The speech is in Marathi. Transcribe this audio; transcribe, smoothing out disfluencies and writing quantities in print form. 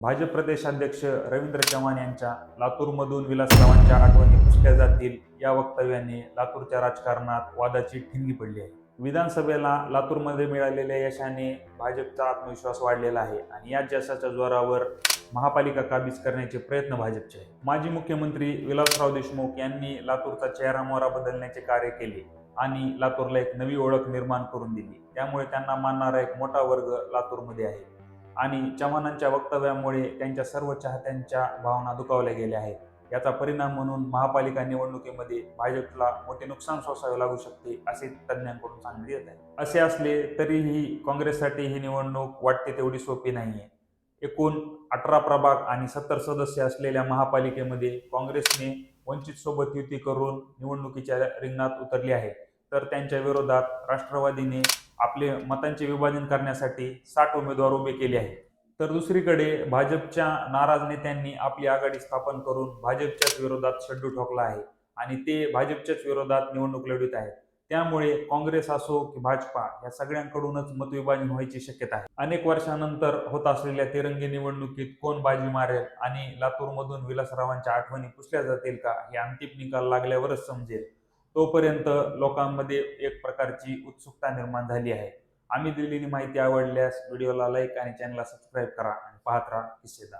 भाजप प्रदेशाध्यक्ष रवींद्र चव्हाण यांच्या लातूरमधून विलासरावांच्या आठवणी पुसल्या जातील या वक्तव्याने लातूरच्या राजकारणात वादाची ठिणगी पडली आहे. विधानसभेला लातूरमध्ये मिळालेल्या यशाने भाजपचा आत्मविश्वास वाढलेला आहे आणि या यशाच्या जोरावर महापालिका काबीज करण्याचे प्रयत्न भाजपचे आहे. माजी मुख्यमंत्री विलासराव देशमुख यांनी लातूरचा चेहरा मोहरा बदलण्याचे कार्य केले आणि लातूरला एक नवी ओळख निर्माण करून दिली. त्यामुळे त्यांना मानणारा एक मोठा वर्ग लातूरमध्ये आहे आणि चव्हाणांच्या वक्तव्यामुळे त्यांच्या सर्व चाहत्यांच्या भावना दुखावल्या गेल्या आहेत. याचा परिणाम म्हणून महापालिका निवडणुकीमध्ये भाजपला मोठे नुकसान सोसावे लागू शकते असे तज्ज्ञांकडून सांगण्यात येत आहे. असे असले तरीही काँग्रेससाठी ही निवडणूक वाटते तेवढी सोपी नाहीये. एकूण 18 प्रभाग आणि 70 सदस्य असलेल्या महापालिकेमध्ये काँग्रेसने वंचित सोबत युती करून निवडणुकीच्या रिंगणात उतरली आहे, तर त्यांच्या विरोधात राष्ट्रवादीने आपले मतांचे विभाजन करण्यासाठी 60 उमेदवार उभे केले आहेत. तर दुसरीकडे भाजपच्या नाराज नेत्यांनी आपली आघाडी स्थापन करून भाजपच्याच विरोधात शड्डू ठोकला आहे आणि ते भाजपच्याच विरोधात निवडणूक लढवित आहेत. त्यामुळे काँग्रेस असो की भाजपा या सगळ्यांकडूनच मतविभाजन व्हायची शक्यता आहे. अनेक वर्षानंतर होत असलेल्या तिरंगी निवडणुकीत कोण बाजी मारेल आणि लातूरमधून विलासरावांच्या आठवणी पुसल्या जातील का हे अंतिम निकाल लागल्यावरच समजेल. तोपर्यंत लोकांमध्ये एक प्रकारची उत्सुकता निर्माण झाली आहे. आम्ही दिलेली माहिती आवडल्यास व्हिडिओला लाईक आणि चॅनलला सबस्क्राईब करा आणि पाहत राहा किस्सेदार.